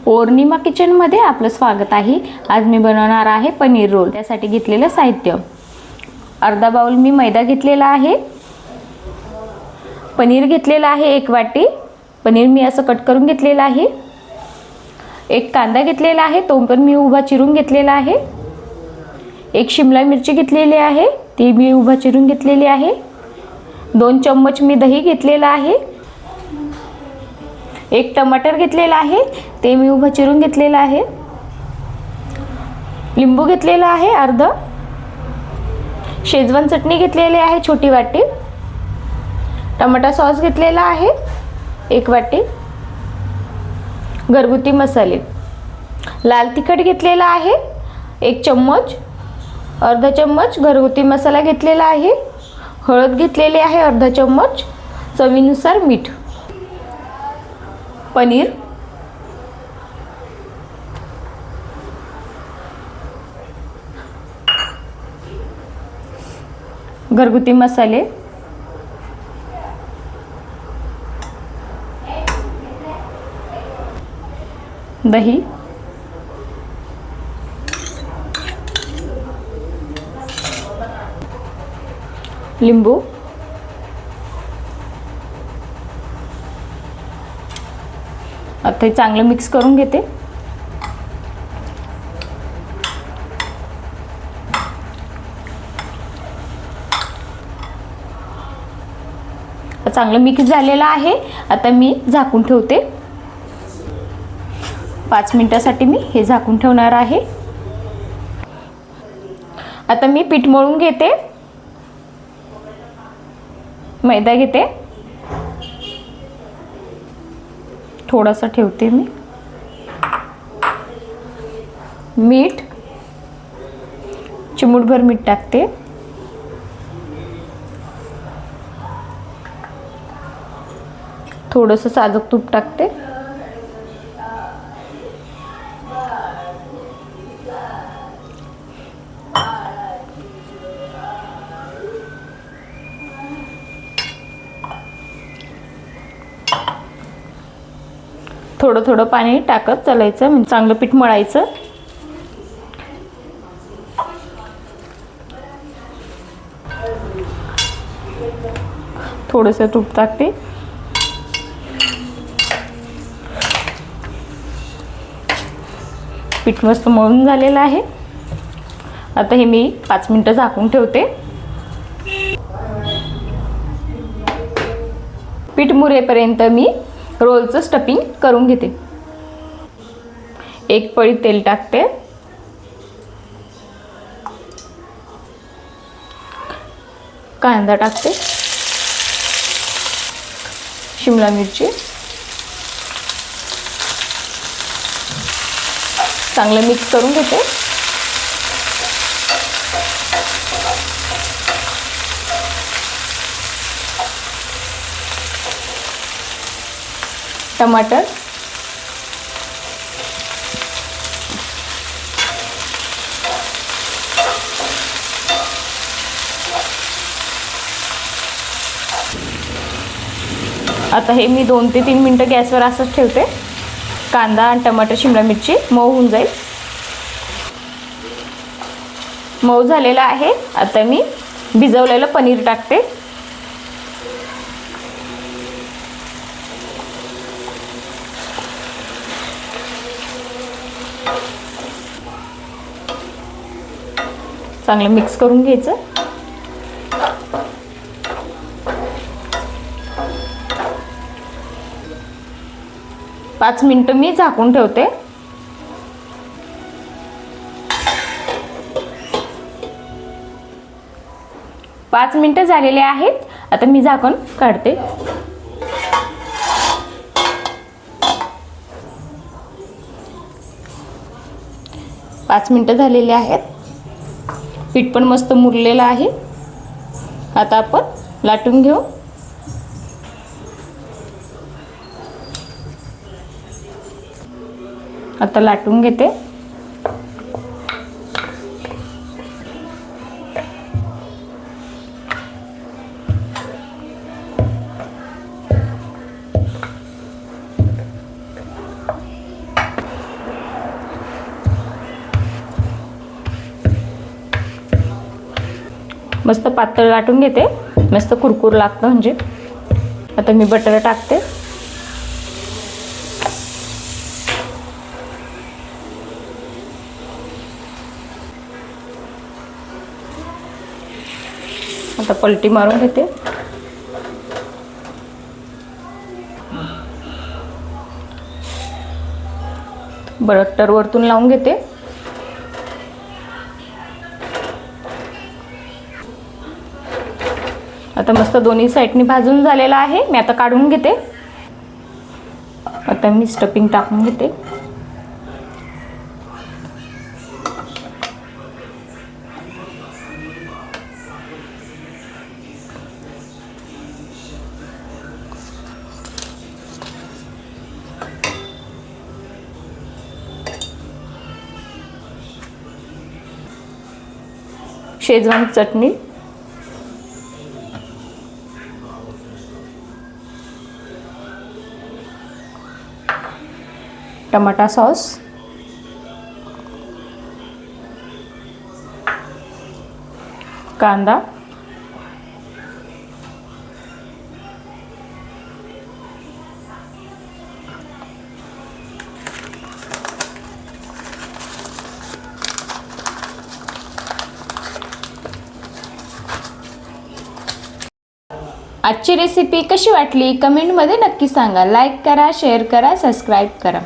पौर्णिमा किचनमध्ये आपलं स्वागत आहे। आज मी बनवणार आहे पनीर रोल। त्यासाठी घेतलेलं साहित्य अर्धा बाउल मी मैदा घेतलेला आहे, पनीर घेतलेला आहे 1 वाटी, पनीर मी असं कट करून घेतलेला आहे, एक कांदा घेतलेला आहे, तो पण मी उभा चिरून घेतलेला आहे, एक शिमला मिरची घेतलेली आहे, ती मी उभा चिरून घेतलेली आहे, 2 चम्मच मी दही घेतलेला आहे, एक टमाटर घेतलेला आहे, ते मी उभा चिरून घेतलेला आहे, लिंबू घेतलेला आहे अर्धा, शेजवान चटणी घेतलेली आहे छोटी वाटी, टमाटा सॉस घेतलेला आहे 1 वाटी, घरगुती मसाले, लाल तिखट घेतलेला आहे 1 चम्मच, अर्धा चम्मच घरगुती मसाला घेतलेला आहे, हळद घेतलेली आहे अर्धा चम्मच, चवीनुसार मीठ, पनीर, घरगुती मसाले, दही, लिंबू, आता हे चांगलं मिक्स करून घेते। चांगलं मिक्स झालेलं आहे। आता मी झाकून ठेवते। 5 मिनिटासाठी मी हे झाकून ठेवणार आहे। आता मी पीठ मळून घेते। मैदा घेते, थोडासा ठेवते मी, मीठ, चिमूटभर मीठ टाकते, थोडंसं साजूक तूप टाकते, थोडं थोडं पाणी टाकत चालायचं, म्हणजे चांगलं पीठ मळायचं। थोडंसं तूप टाकते, पीठ मस्त मळून झालेलं आहे। आता हे मी 5 मिनिटं झाकून ठेवते। पीठ मुरेपर्यंत मी रोलचं स्टफिंग करून घेते। 1 पळी तेल टाकते, कांदा टाकते, शिमला मिरची, चांगलं मिक्स करून घेते। टमाटर, आता हे मी 2 ते 3 मिनिटं गॅसवर असंच ठेवते। कांदा आणि टमाटर शिमला मिरची मऊ होऊन जाईल। मऊ झालेला आहे। आता मी भिजवलेलं पनीर टाकते, चांगलं मिक्स करून घ्यायचं। पाच मिनिटं मी झाकून ठेवते। पाच मिनिटं झालेले आहेत। आता मी झाकण काढते। पाच मिनिटं झालेले आहेत। पीठ पण मस्त मुरलेलं आहे। आता आपण लाटून घेऊ। आता लाटून घेते। मस्त पातळ लाटून घेते, मस्त कुरकुर लागतं म्हणजे. आता मी बटर टाकते. आता पलटी मारून घेते. बटर वरतून लावून घेते. आता मस्त दोन्ही साईडनी भाजून झालेला आहे. मी आता काढून घेते. आता मी स्टफिंग टाकून घेते. शेजवान चटणी, टमाटा सॉस, कांदा, आजची रेसिपी कशी वाटली कमेंटमध्ये नक्की सांगा. लाईक करा, शेअर करा, सबस्क्राईब करा.